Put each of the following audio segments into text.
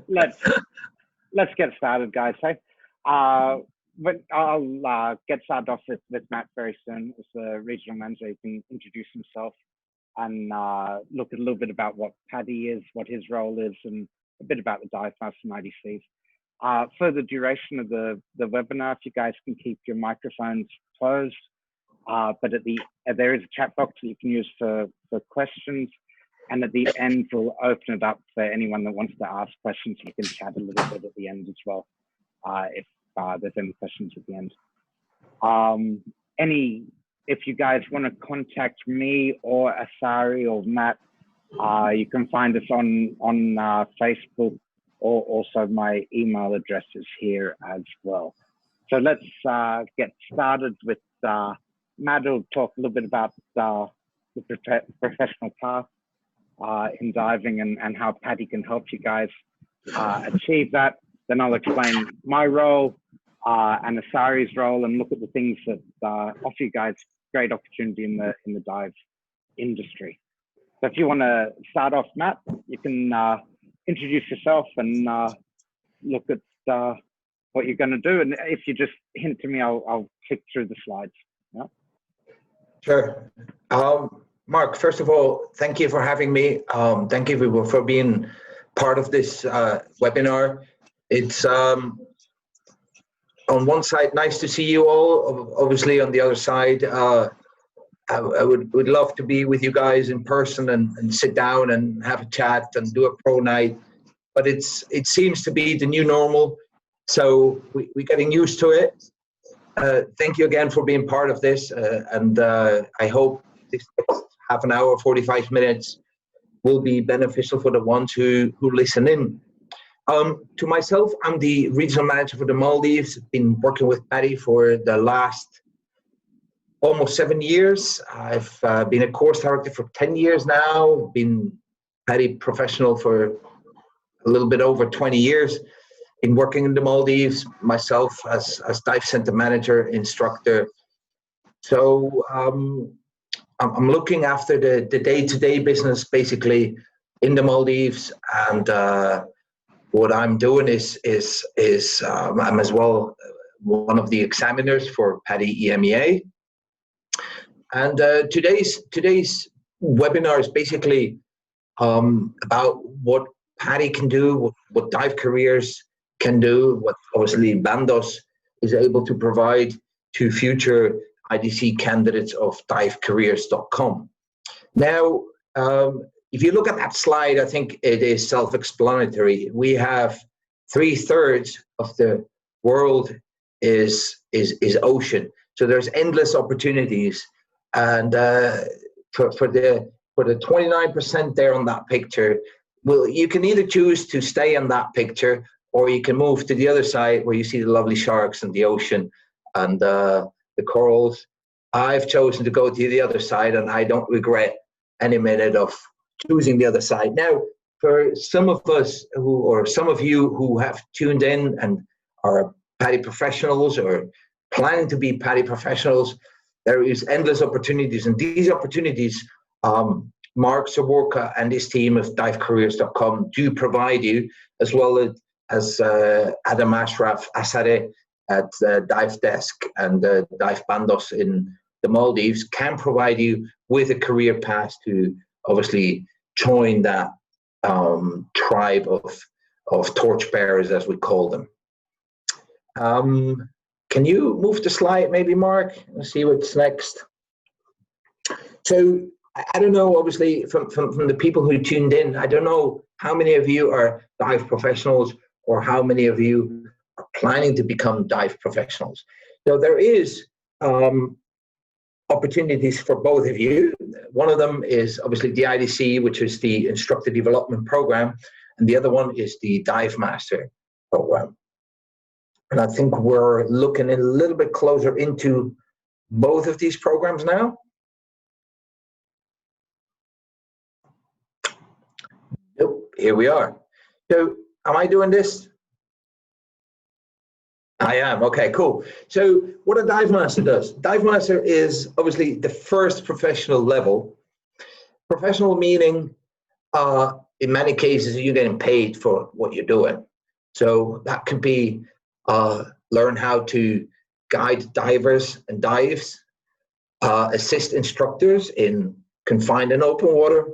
let's get started, guys. Hey, but I'll get started off with Matt very soon as the regional manager. He can introduce himself and look at a little bit about what PADI is, what his role is, and a bit about the DIVEMASTER and IDCs. For the duration of the webinar, if you guys can keep your microphones closed, but there is a chat box that you can use for questions. And at the end, we'll open it up for anyone that wants to ask questions. You can chat a little bit at the end as well, if there's any questions at the end. If you guys want to contact me or Asari or Matt, you can find us on Facebook, or also my email address is here as well. So let's get started with Matt will talk a little bit about the professional path in diving and how PADI can help you guys achieve that. Then I'll explain my role and Asari's role and look at the things that offer you guys great opportunity in the dive industry. So if you want to start off, Matt, you can introduce yourself and look at what you're going to do. And if you just hint to me, I'll click through the slides. Yeah? Sure. Mark, first of all, thank you for having me. Thank you for being part of this webinar. It's on one side nice to see you all. Obviously, on the other side, I would love to be with you guys in person and sit down and have a chat and do a pro night. But it seems to be the new normal, so we're getting used to it. Thank you again for being part of this, and I hope this next half an hour, 45 minutes will be beneficial for the ones who listen in. To myself, I'm the regional manager for the Maldives. I've been working with PADI for the last almost 7 years. I've been a course director for 10 years now, been PADI professional for a little bit over 20 years. Been working in the Maldives myself as dive center manager, instructor. So I'm looking after the day-to-day business basically in the Maldives, and what I'm doing is I'm as well one of the examiners for PADI EMEA. And today's webinar is basically about what PADI can do, what dive careers can do, what obviously Bandos is able to provide to future IDC candidates of divecareers.com. Now, if you look at that slide, I think it is self-explanatory. We have 3/3 of the world is ocean, so there's endless opportunities. And for the 29% there on that picture, well, you can either choose to stay on that picture, or you can move to the other side where you see the lovely sharks and the ocean and the corals. I've chosen to go to the other side, and I don't regret any minute of choosing the other side. Now, for some of us or some of you who have tuned in and are PADI professionals or planning to be PADI professionals, there is endless opportunities, and these opportunities, Mark Soworka and his team of divecareers.com do provide you, as well as Adam Ashraf, Asare at Dive Desk and Dive Bandos in the Maldives can provide you with a career path to obviously join that tribe of torchbearers, as we call them. Can you move the slide maybe, Mark? Let's see what's next. So I don't know, obviously, from the people who tuned in, I don't know how many of you are dive professionals or how many of you are planning to become dive professionals. So there is opportunities for both of you. One of them is obviously the IDC, which is the Instructor Development Program, and the other one is the DIVEMASTER program. And I think we're looking a little bit closer into both of these programs now. Nope, here we are. So am I doing this? I am. Okay, cool. So what a DIVEMASTER does. DIVEMASTER is obviously the first professional level. Professional meaning in many cases, you're getting paid for what you're doing. So that could be learn how to guide divers and dives, assist instructors in confined and open water,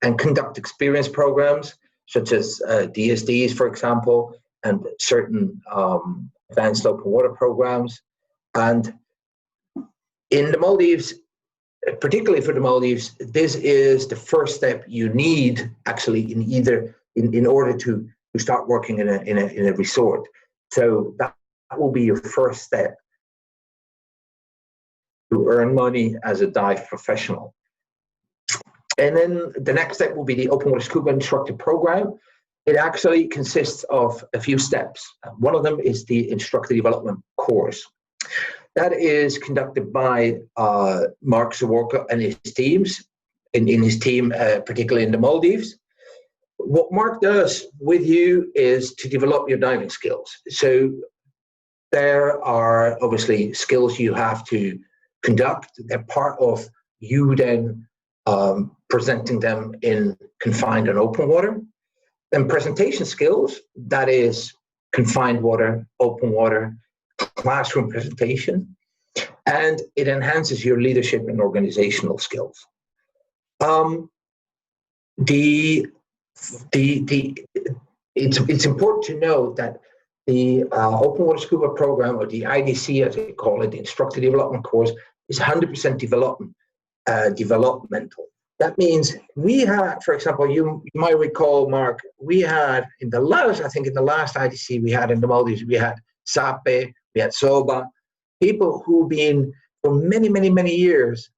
and conduct experience programs such as DSDs, for example, and certain advanced open water programs. And in the Maldives, particularly for the Maldives, this is the first step you need actually in order to start working in a resort. So that will be your first step to earn money as a dive professional. And then the next step will be the Open Water Scuba Instructor Program. It actually consists of a few steps. One of them is the Instructor Development Course. That is conducted by Mark Soworka and his teams, in his team, particularly in the Maldives. What Mark does with you is to develop your diving skills. So there are obviously skills you have to conduct. They're part of you then presenting them in confined and open water. Then presentation skills, that is confined water, open water, classroom presentation, and it enhances your leadership and organizational skills. It's important to note that the Open Water Scuba program, or the IDC as they call it, the Instructor Development Course, is 100% developmental. That means we had, for example, you might recall, Mark, we had in the last IDC we had in the Maldives, we had SAPE, we had SCUBA, people who've been for many, many, many years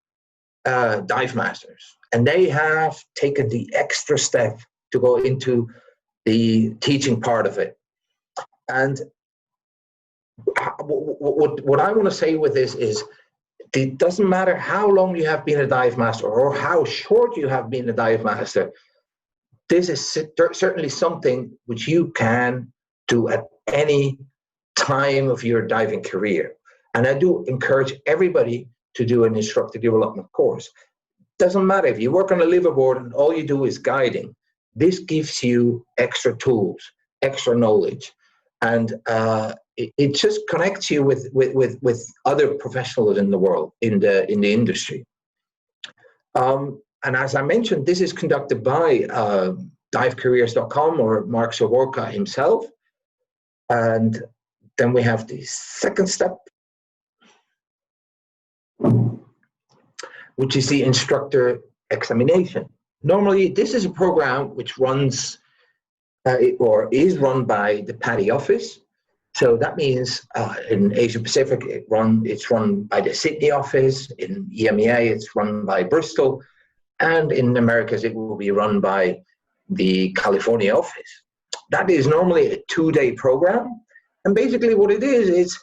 dive masters, and they have taken the extra step to go into the teaching part of it. And what I want to say with this is, it doesn't matter how long you have been a dive master or how short you have been a dive master. This is certainly something which you can do at any time of your diving career. And I do encourage everybody to do an instructor development course. Doesn't matter if you work on a liveaboard and all you do is guiding. This gives you extra tools, extra knowledge, and it just connects you with other professionals in the world, in the industry. And as I mentioned, this is conducted by divecareers.com or Mark Soworka himself. And then we have the second step, which is the instructor examination. Normally, this is a program which runs or is run by the PADI office. So that means in Asia Pacific, it's run by the Sydney office. In EMEA, it's run by Bristol. And in Americas, it will be run by the California office. That is normally a 2-day program. And basically what it is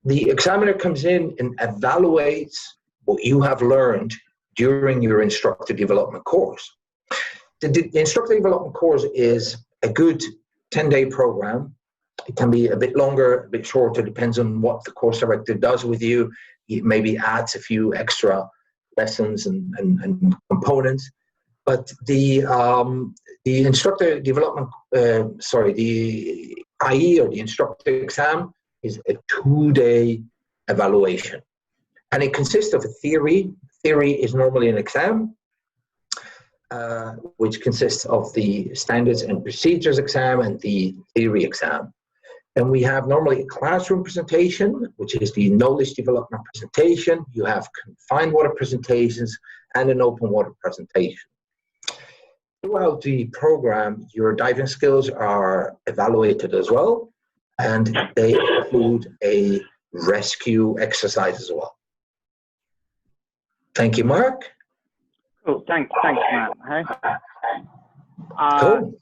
the examiner comes in and evaluates what you have learned during your instructor development course. The instructor development course is a good 10-day program. It can be a bit longer, a bit shorter, depends on what the course director does with you. He maybe adds a few extra lessons and components. But the instructor development, the IE or the instructor exam is a 2-day evaluation. And it consists of a theory. Theory is normally an exam, which consists of the standards and procedures exam and the theory exam. And we have normally a classroom presentation, which is the knowledge development presentation. You have confined water presentations and an open water presentation. Throughout the program, your diving skills are evaluated as well, and they include a rescue exercise as well. Thank you, Mark. Cool. Thanks, Matt. Hey. Cool.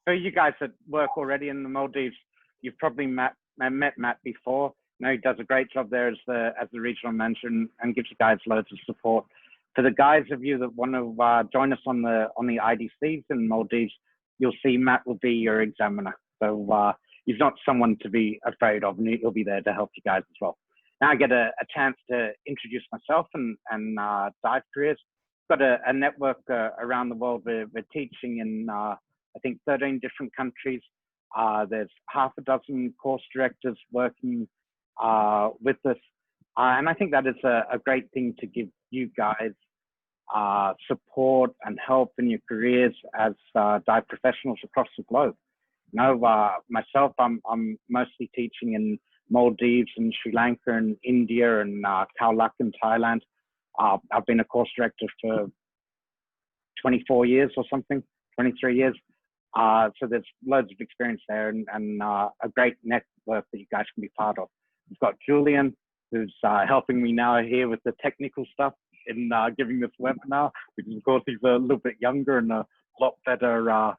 So you guys that work already in the Maldives, you've probably met Matt before. You know, he does a great job there as the regional manager and gives you guys loads of support. For the guys of you that want to join us on the IDCs in Maldives, you'll see Matt will be your examiner. So he's not someone to be afraid of, and he'll be there to help you guys as well. Now I get a chance to introduce myself and Dive Careers. got a network around the world. We're teaching in, I think, 13 different countries. There's half a dozen course directors working with us. And I think that is a great thing to give you guys support and help in your careers as dive professionals across the globe. You know, myself, I'm mostly teaching in Maldives and Sri Lanka and India and Khao Lak in Thailand. I've been a course director for 24 years or something, 23 years. So there's loads of experience there and a great network that you guys can be part of. We've got Julian, who's helping me now here with the technical stuff in giving this webinar, because of course he's a little bit younger and a lot better, a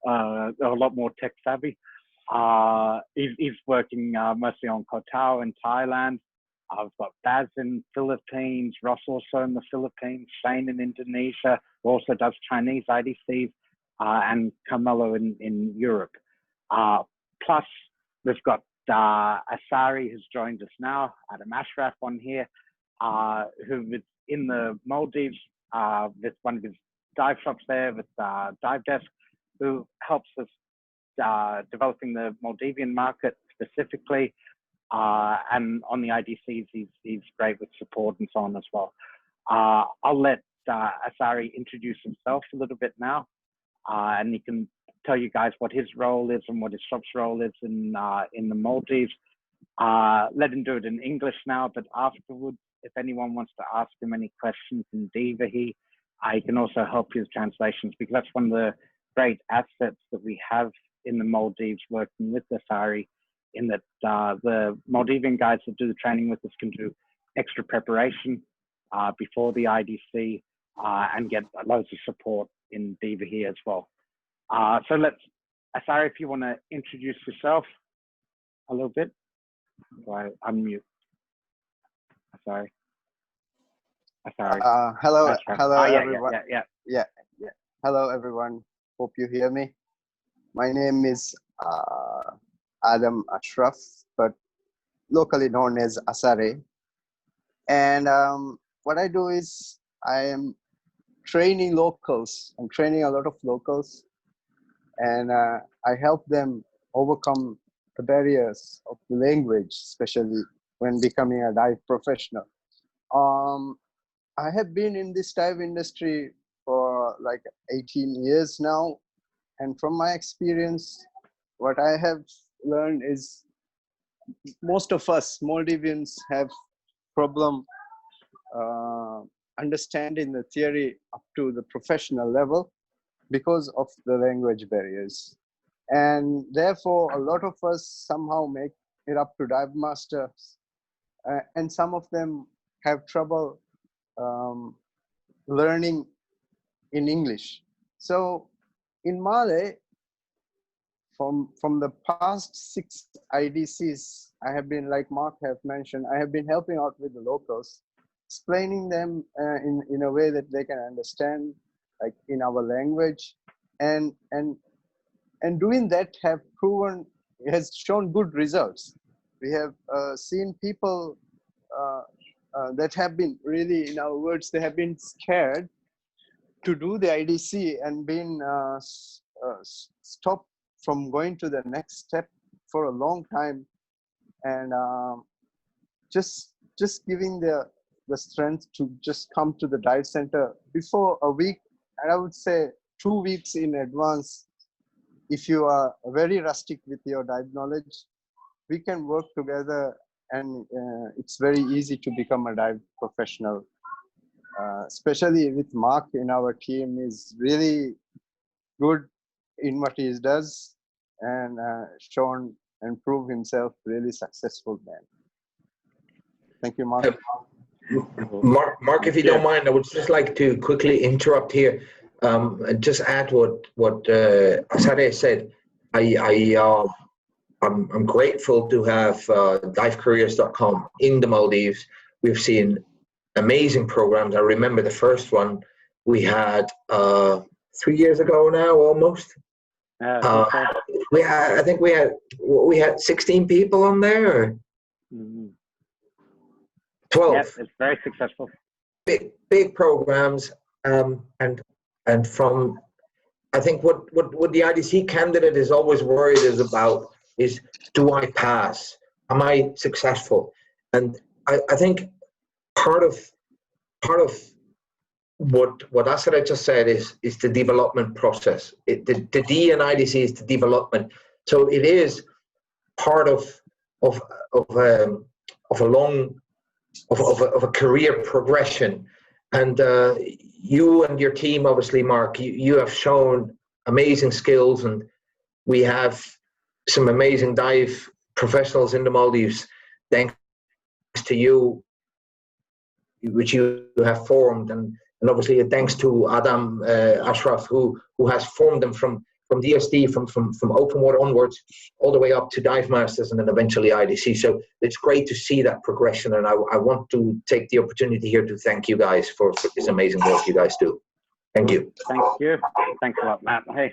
lot more tech savvy. He's working mostly on Koh Tao in Thailand. I've got Baz in Philippines, Ross also in the Philippines, Shane in Indonesia, who also does Chinese IDCs, and Carmelo in Europe. Plus, we've got Asari, who's joined us now, Adam Ashraf on here, who is in the Maldives with one of his dive shops there with Dive Desk, who helps us developing the Maldivian market specifically. And on the IDCs, he's great with support and so on as well. I'll let Asari introduce himself a little bit now, and he can tell you guys what his role is and what his shop's role is in the Maldives. Let him do it in English now, but afterwards, if anyone wants to ask him any questions in Divahi, he can also help his translations, because that's one of the great assets that we have in the Maldives working with Asari, in that the Maldivian guys that do the training with us can do extra preparation before the IDC and get loads of support in Divahi as well. So Asari, if you want to introduce yourself a little bit. So I unmute. Asari. Hello, yeah, everyone. Yeah. Hello, everyone. Hope you hear me. My name is Adam Ashraf, but locally known as Asari. And what I do is I am training locals. I'm training a lot of locals, and I help them overcome the barriers of the language, especially when becoming a dive professional. I have been in this dive industry for like 18 years now. And from my experience, what I have learned is most of us Maldivians have problem understanding the theory up to the professional level because of the language barriers. And therefore, a lot of us somehow make it up to dive masters, and some of them have trouble learning in English. So in Malay, from the past 6 IDCs, I have been, like Mark have mentioned, I have been helping out with the locals, explaining them in a way that they can understand, like in our language, and doing that has shown good results. We have seen people that have been really, in our words, they have been scared to do the IDC and been stopped from going to the next step for a long time, and just giving the strength to just come to the dive center before a week, and I would say 2 weeks in advance. If you are very rustic with your dive knowledge, we can work together, and it's very easy to become a dive professional. Especially with Mark in our team, is really good in what he does, and shown and proved himself really successful man. Thank you, Mark. Mark, if you don't mind, I would just like to quickly interrupt here, and just add what Asari said. I'm grateful to have divecareers.com in the Maldives. We've seen amazing programs. I remember the first one we had 3 years ago now, almost. I think we had 16 people on there, or 12. Yes, it's very successful. Big programs. And from, I think what the IDC candidate is always worried about is, do I pass? Am I successful? And I think part of what Asra just said is the development process. The D in IDC is the development. So it is part of a career progression. And you and your team, obviously, Mark, you have shown amazing skills, and we have some amazing dive professionals in the Maldives, thanks to you, which you have formed, and obviously thanks to Adam Ashraf, who has formed them from DSD, from open water onwards, all the way up to Dive Masters, and then eventually IDC. So it's great to see that progression, and I want to take the opportunity here to thank you guys for this amazing work you guys do. Thank you. Thank you. Thanks a lot, Matt. Hey,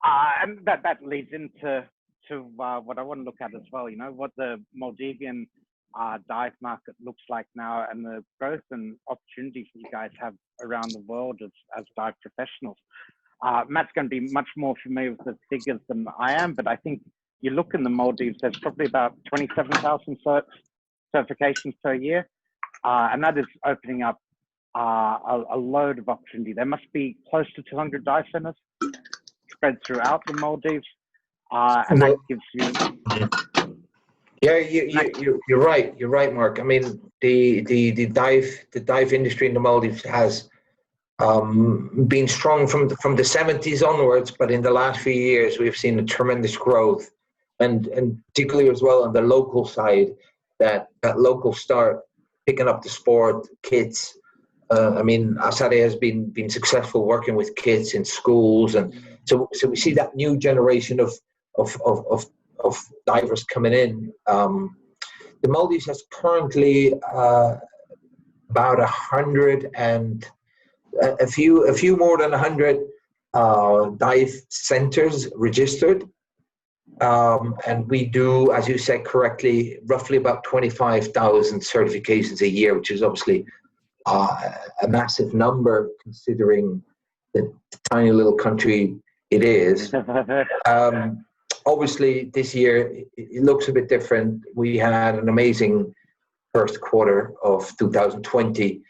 and that leads into what I want to look at as well. You know, what the Maldivian dive market looks like now, and the growth and opportunities that you guys have around the world as dive professionals. Matt's going to be much more familiar with the figures than I am, but I think you look in the Maldives, there's probably about 27,000 certifications per year, and that is opening up a load of opportunity. There must be close to 200 dive centers spread throughout the Maldives, and that gives you... Yeah, you're right. You're right, Mark. I mean, the dive industry in the Maldives has been strong from the 70s onwards, but in the last few years we've seen a tremendous growth, and particularly as well on the local side, that locals start picking up the sport. Kids, I mean, Asare has been successful working with kids in schools, and so we see that new generation of divers coming in. The Maldives has currently about 100 and a few more than 100 dive centers registered, and we do, as you said correctly, roughly about 25,000 certifications a year, which is obviously a massive number considering the tiny little country it is. Obviously, this year it looks a bit different. We had an amazing first quarter of 2020.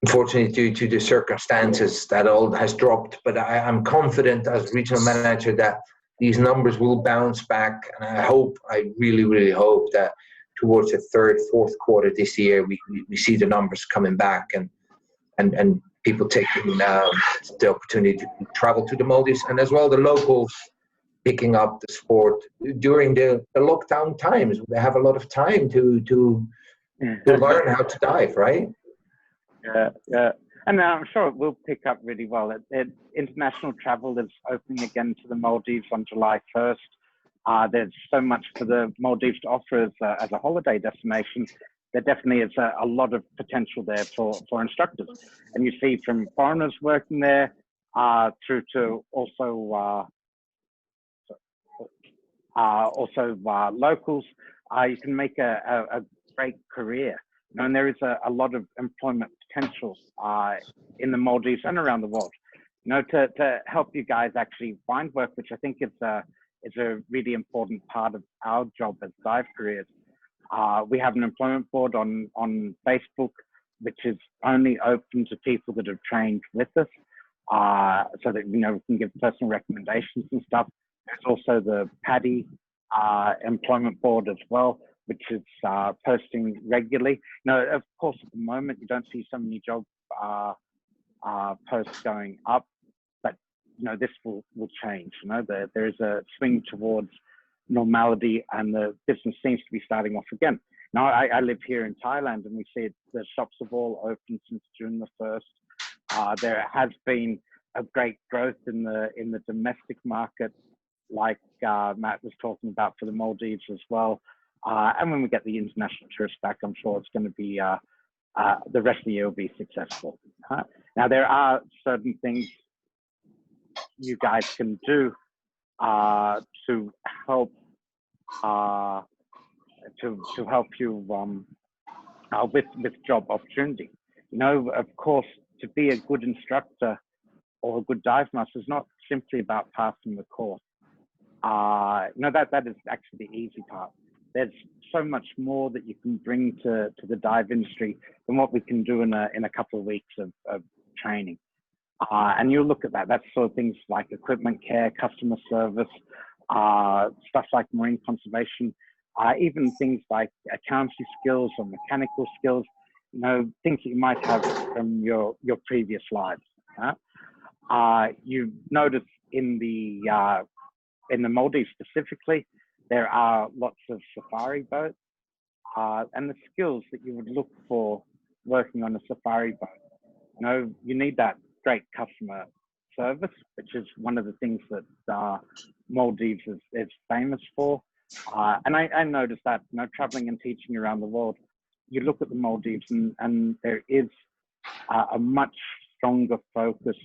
Unfortunately, due to the circumstances, that all has dropped. But I'm confident as regional manager that these numbers will bounce back. And I really, really hope that towards the third, fourth quarter this year, we see the numbers coming back, and people taking the opportunity to travel to the Maldives, and as well the locals picking up the sport during the lockdown times. They have a lot of time to learn how to dive, right? Yeah. And I'm sure it will pick up really well. International travel is opening again to the Maldives on July 1st. There's so much for the Maldives to offer as a holiday destination. There definitely is a lot of potential there for instructors. And you see from foreigners working there through to also locals, you can make a great career. You know, and there is a lot of employment potential in the Maldives and around the world. You know, to help you guys actually find work, which I think is a really important part of our job as dive careers. We have an employment board on Facebook, which is only open to people that have trained with us, so that, you know, we can give personal recommendations and stuff. There's also the PADI employment board as well, which is posting regularly. Now, of course, at the moment, you don't see so many job posts going up, but, you know, this will change. You know, there is a swing towards normality, and the business seems to be starting off again. Now, I live here in Thailand, and we see the shops have all opened since June the 1st. There has been a great growth in the domestic market, like Matt was talking about, for the Maldives as well. And when we get the international tourists back, I'm sure it's going to be, the rest of the year will be successful. Now, there are certain things you guys can do to help you with job opportunity. You know, of course, to be a good instructor or a good dive master is not simply about passing the course. No, that is actually the easy part. There's so much more that you can bring to the dive industry than what we can do in a couple of weeks of training. And you'll look at that. That's sort of things like equipment care, customer service, stuff like marine conservation, even things like accounting skills or mechanical skills, you know, things that you might have from your previous lives. You notice in the Maldives specifically, there are lots of safari boats, and the skills that you would look for working on a safari boat. You know, you need that great customer service, which is one of the things that Maldives is famous for. And I noticed that, you know, traveling and teaching around the world, you look at the Maldives and there is a much stronger focus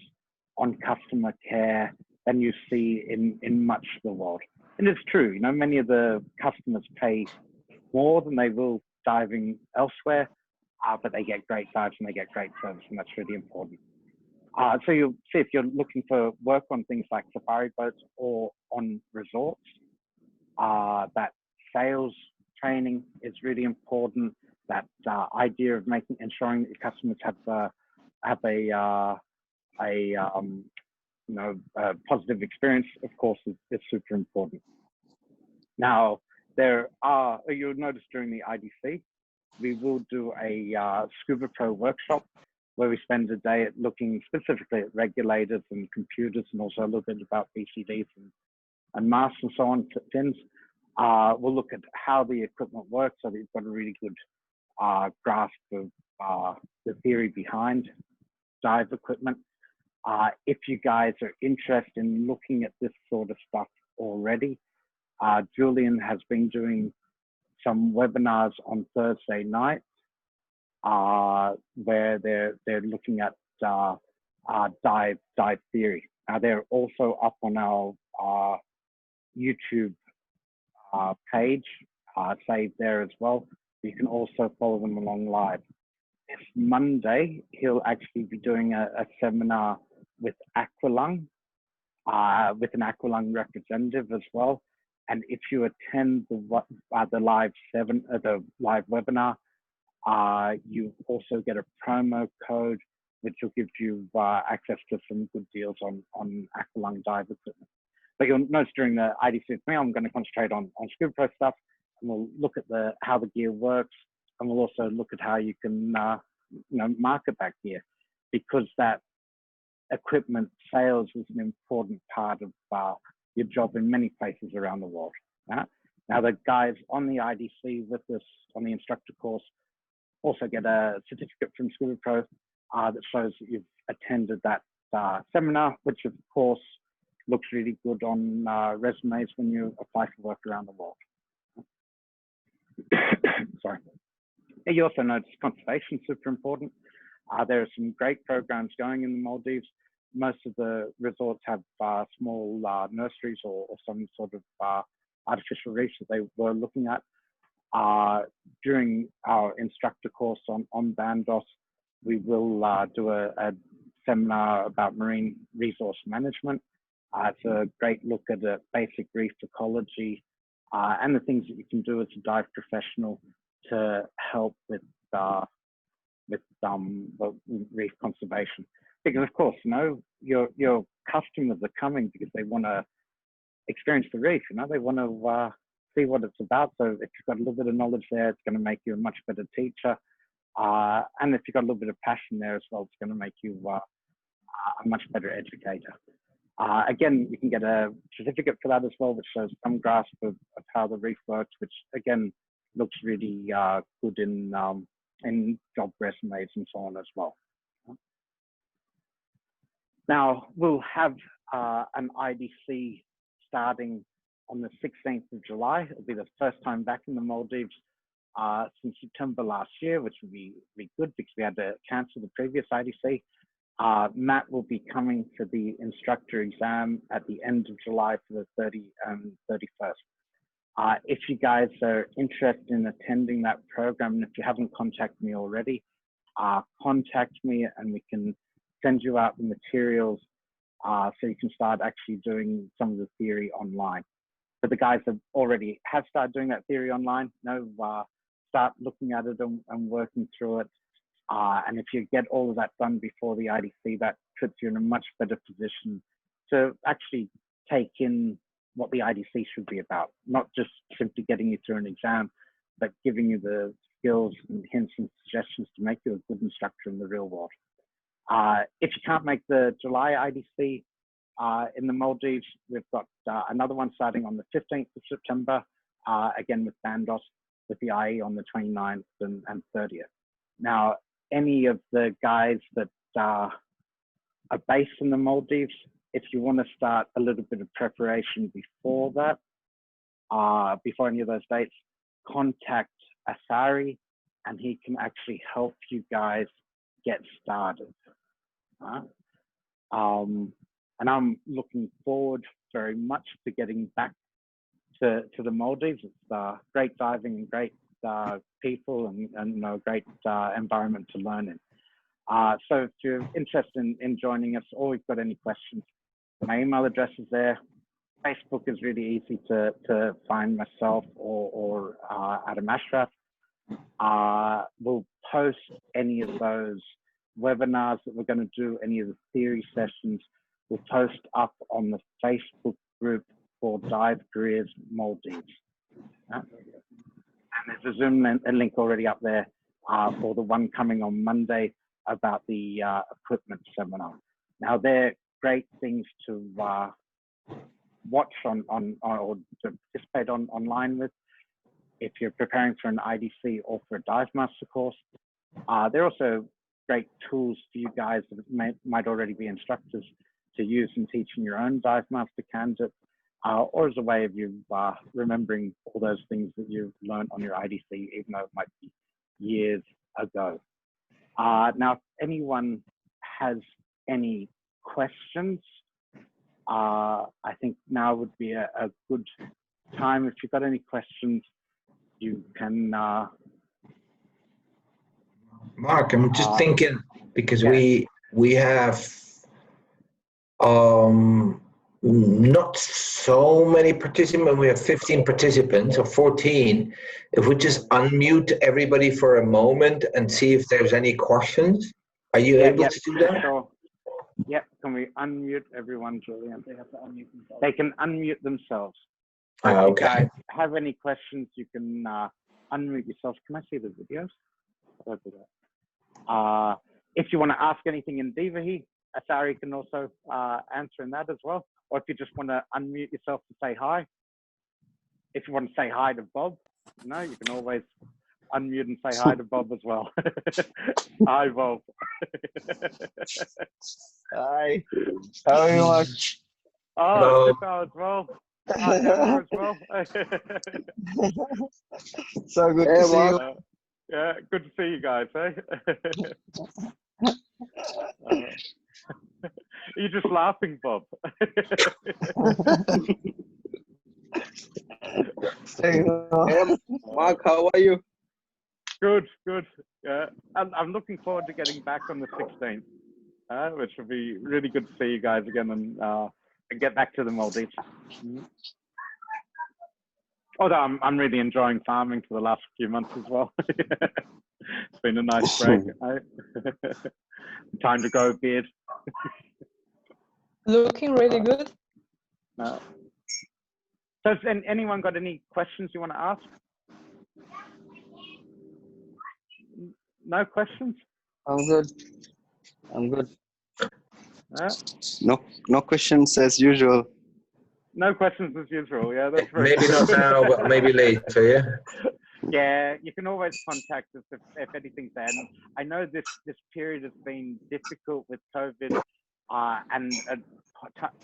on customer care than you see in much of the world. And it's true, you know, many of the customers pay more than they will diving elsewhere, but they get great dives and they get great service, and that's really important. So you'll see if you're looking for work on things like safari boats or on resorts, that sales training is really important. That idea of ensuring that your customers have a positive experience, of course, is super important. Now, you'll notice during the IDC, we will do a SCUBA Pro workshop where we spend a day looking specifically at regulators and computers, and also a little bit about BCDs and masts and so on, fins. We'll look at how the equipment works so that you've got a really good grasp of the theory behind dive equipment. If you guys are interested in looking at this sort of stuff already, Julian has been doing some webinars on Thursday nights where they're looking at dive theory. Now they're also up on our YouTube page, saved there as well. You can also follow them along live. This Monday, he'll actually be doing a seminar with Aqualung, with an Aqualung representative as well. And if you attend the live webinar, you also get a promo code, which will give you access to some good deals on Aqualung dive equipment. But you'll notice during the IDC with me, I'm going to concentrate on SCUBA Pro stuff, and we'll look at how the gear works, and we'll also look at how you can market that gear, because that equipment sales is an important part of your job in many places around the world. Now the guys on the IDC with us on the instructor course also get a certificate from SCUBA Pro that shows that you've attended that seminar, which of course looks really good on resumes when you apply for work around the world. Sorry. You also notice conservation is super important. There are some great programs going in the Maldives. Most of the resorts have small nurseries or some sort of artificial reefs that they were looking at. During our instructor course on Bandos, we will do a seminar about marine resource management. It's a great look at a basic reef ecology and the things that you can do as a dive professional to help with reef conservation. Because of course, your customers are coming because they want to experience the reef. They want to see what it's about. So if you've got a little bit of knowledge there, it's going to make you a much better teacher. And if you've got a little bit of passion there as well, it's going to make you a much better educator. Again, you can get a certificate for that as well, which shows some grasp of how the reef works, which again looks really good in job resumes and so on as well. Now we'll have an IDC starting on the 16th of July. It'll be the first time back in the Maldives since September last year, which will be good because we had to cancel the previous IDC. Matt will be coming for the instructor exam at the end of July for the 30th and 31st. If you guys are interested in attending that program, and if you haven't contacted me already, contact me and we can send you out the materials so you can start actually doing some of the theory online. So the guys have started doing that theory online. Start looking at it and working through it. And if you get all of that done before the IDC, that puts you in a much better position to actually take in what the IDC should be about, not just simply getting you through an exam, but giving you the skills and hints and suggestions to make you a good instructor in the real world. If you can't make the July IDC in the Maldives, we've got another one starting on the 15th of September, again with Bandos, with the IE on the 29th and 30th. Now, any of the guys that are based in the Maldives, if you want to start a little bit of preparation before that, before any of those dates, contact Asari and he can actually help you guys get started. And I'm looking forward very much to getting back to the Maldives. It's great diving and great people and great environment to learn in. So if you're interested in joining us or you've got any questions, my email address is there. Facebook is really easy to find myself or Adam Ashraf. We'll post any of those webinars that we're going to do, any of the theory sessions, we'll post up on the Facebook group for Dive Careers Maldives. And there's a Zoom link already up there for the one coming on Monday about the equipment seminar. Now, they're great things to watch or to participate online with if you're preparing for an IDC or for a DIVEMASTER course. They're also great tools for you guys that might already be instructors to use in teaching your own DIVEMASTER candidates, or as a way of you remembering all those things that you've learned on your IDC, even though it might be years ago. Now, if anyone has any questions, I think now would be a good time. If you've got any questions, you can. Mark, I'm just thinking, because yeah. we have not so many participants. We have 15 participants or 14. If we just unmute everybody for a moment and see if there's any questions. Are you able to do that? Sure. Yep. Can we unmute everyone, Julian? They have to unmute themselves. They can unmute themselves. If you guys have any questions, you can unmute yourself. Can I see the videos? If you want to ask anything in Divahi, Asari can also answer in that as well. Or if you just want to unmute yourself to say hi. If you want to say hi to Bob, you can always unmute and say hi to Bob as well. Hi, Bob. Hi. How are you, Mark? Oh, Hello. As well. Hi, as well. So good to see you. Yeah, good to see you guys, eh? You're just laughing, Bob. Hey, Mark, how are you? Good, good. Yeah, I'm looking forward to getting back on the 16th, which will be really good to see you guys again and get back to the Maldives. Although I'm really enjoying farming for the last few months as well. It's been a nice break. Time to grow a beard. Looking really good. So has anyone got any questions you want to ask? No questions? I'm good. I'm good. No questions as usual. No questions as usual. Yeah, that's very maybe not now, but maybe later. Yeah. Yeah, you can always contact us if anything's there. And I know this period has been difficult with COVID, and at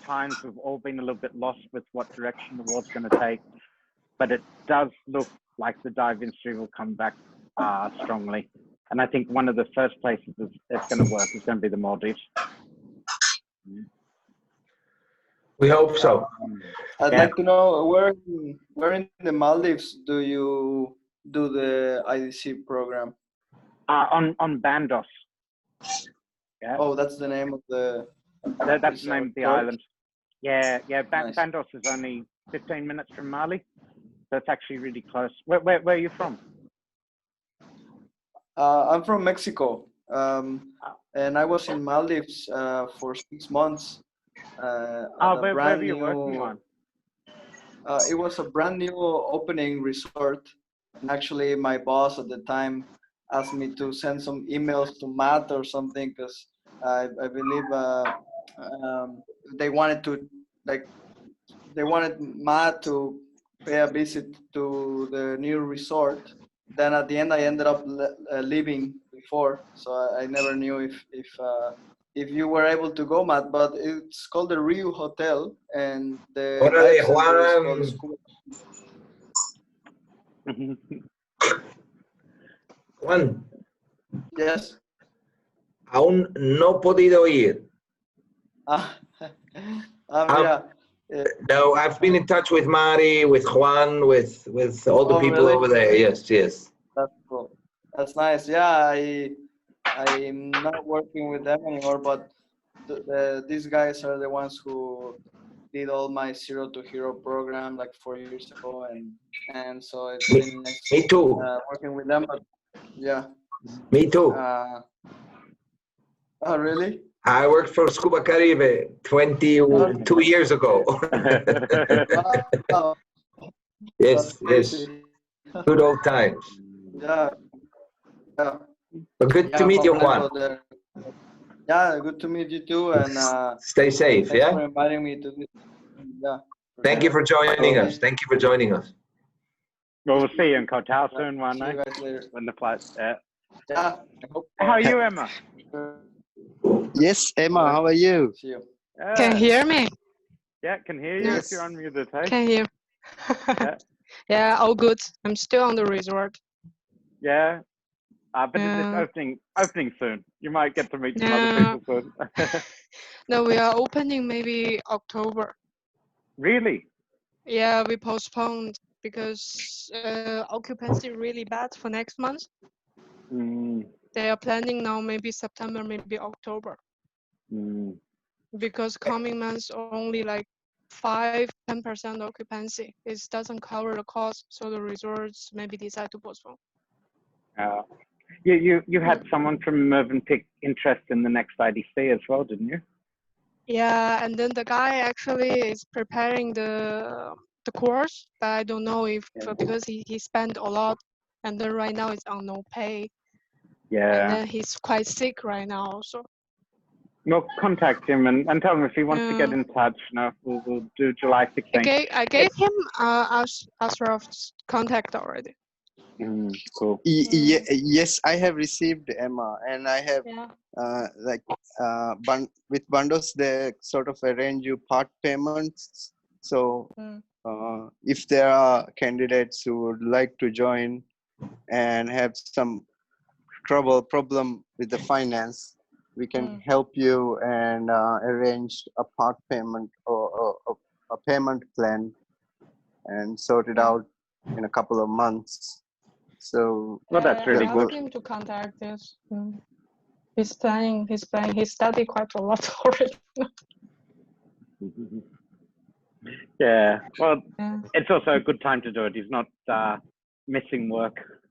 times we've all been a little bit lost with what direction the world's going to take. But it does look like the dive industry will come back strongly. And I think one of the first places it's going to work is going to be the Maldives. We hope so. I'd like to know where in the Maldives do you do the IDC program? On Bandos. Yeah, Oh, that's the name of the. that's the name of the resort? island. Yeah, yeah. Nice. Bandos is only 15 minutes from Mali, so it's actually really close. Where are you from? I'm from Mexico, and I was in Maldives for 6 months. At a Where brand were you working new. on? It was a brand new opening resort, and actually, my boss at the time asked me to send some emails to Matt or something because I believe they wanted to like they wanted Matt to pay a visit to the new resort. Then at the end, I ended up leaving before, so I never knew if you were able to go, Matt. But it's called the Rio Hotel, and the Órale, dive center is called Juan. SCUBA. Juan, Yes. aún no he podido ir. Mira. No, I've been in touch with Mari, with Juan, with all the people Really? over there. Yes, yes. That's cool. That's nice. Yeah, I'm not working with them anymore, but these guys are the ones who did all my Zero to Hero program like 4 years ago, and so it's been nice Me too. working with them. But yeah. Me too. Oh, really? I worked for Scuba Caribe 22 years ago. Wow. Yes, That's yes. crazy. Good old times. Yeah. Yeah. But good to meet you, Juan. Yeah, good to meet you too, and Stay safe, thanks yeah? for inviting me to this. Yeah. Thank you for joining us. Thank you for joining us. Well, we'll see you in Koh Tao soon one See you night guys later. when the flight's Yeah. I hope. How are you, Emma? Yes, Emma. How are you? See you. Can you hear me? Yeah, can hear you if you're unmuted. Hey? Can hear. Yeah. Yeah, all good. I'm still on the resort. Yeah. But it's opening soon. You might get to meet some other people soon. No, we are opening maybe October. Really? Yeah, we postponed because occupancy really bad for next month. They are planning now maybe September, maybe October. Because coming months only like 5-10% occupancy. It doesn't cover the cost, so the resorts maybe decide to postpone. You had someone from Mervyn interest in the next IDC as well, didn't you? Yeah, and then the guy actually is preparing the course, but I don't know if because he spent a lot, and then right now it's on no pay. Yeah. And then he's quite sick right now, so. We'll contact him and tell him if he wants to get in touch. No, we'll do July 16th. I gave him Ashraf's contact already. Cool. Yes, I have received Emma, and I have with bundles they sort of arrange you part payments. So if there are candidates who would like to join and have some problem with the finance, we can help you and arrange a part payment or a payment plan and sort it out in a couple of months. So that's really good. Ask him to contact us. He's planning. He studied quite a lot already. Yeah. Well, it's also a good time to do it. He's not missing work.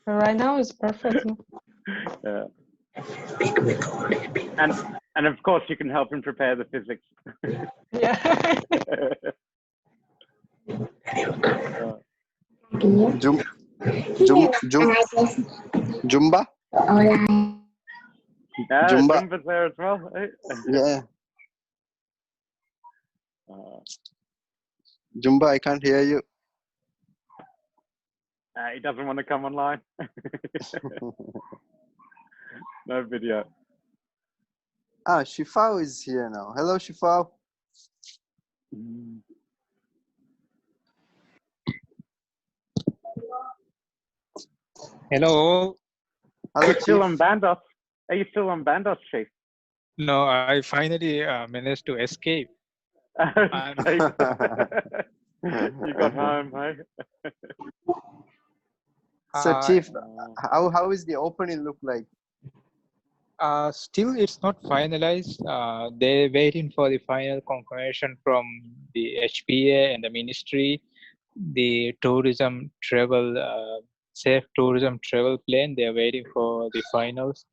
Right now it's perfect. Yeah. And of course you can help him prepare the physics. Yeah. Jumba? Yeah, Jumba's there as well. Yeah. Jumba, I can't hear you. He doesn't want to come online. No video. Shifao is here now. Hello, Shifao. Hello. Are you still on Bandos? Are you still on Bandos, Chief? No, I finally managed to escape. You got home, hey? So, Chief, how is the opening look like? Still, it's not finalized. They're waiting for the final confirmation from the HPA and the ministry. The tourism travel, safe tourism travel plan, they're waiting for the finals.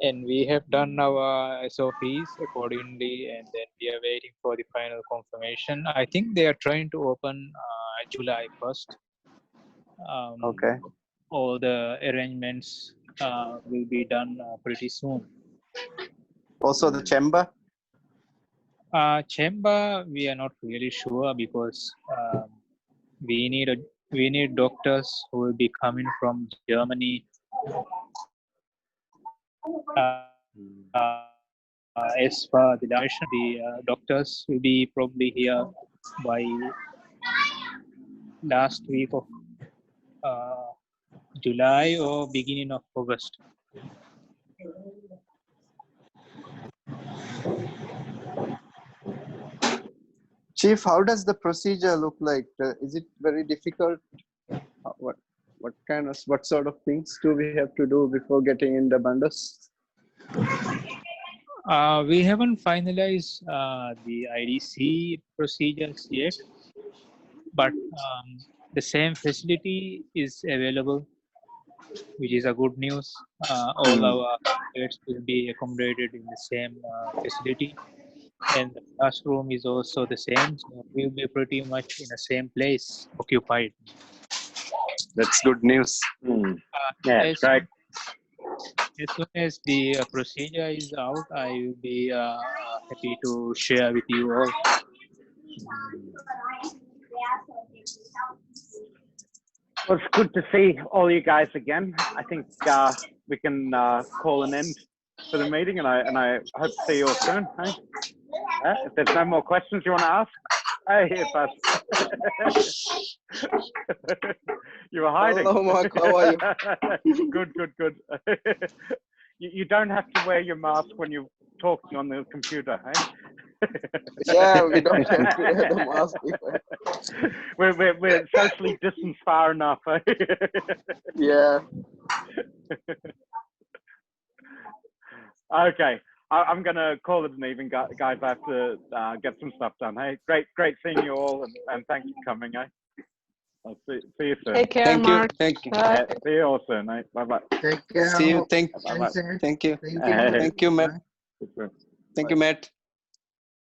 And we have done our SOPs accordingly, and then we are waiting for the final confirmation. I think they are trying to open July 1st. Okay. All the arrangements will be done pretty soon. Also the chamber? Chamber, we are not really sure because we need doctors who will be coming from Germany. As per the direction, the doctors will be probably here by last week of July or beginning of August. Chief, how does the procedure look like? Is it very difficult? What sort of things do we have to do before getting in the bundles? We haven't finalized the IDC procedures yet, but the same facility is available, which is a good news. All our kids will be accommodated in the same facility, and the classroom is also the same, so we'll be pretty much in the same place, occupied. That's good news. Yeah, it's great. As soon as the procedure is out, I will be happy to share with you all. Well, it's good to see all you guys again. I think we can call an end to the meeting, and I hope to see you all soon. Hey? If there's no more questions you want to ask, hey, here, Buzz. You were hiding. Hello, Mark. How are you? Good. You don't have to wear your mask when you're talking on the computer, hey? Yeah, we don't have to wear the mask. We're socially distanced far enough. Eh? Yeah. Okay, I'm gonna call it an even, guys. I have to get some stuff done. Hey, great seeing you all, and thanks for coming. Eh? I'll see you soon. Take care, Mark. Thank you. Bye. See you all soon. Eh? Bye bye. Take care. See you. Thank Bye-bye. you. Hey. Thank you, Matt. Thank you, Matt.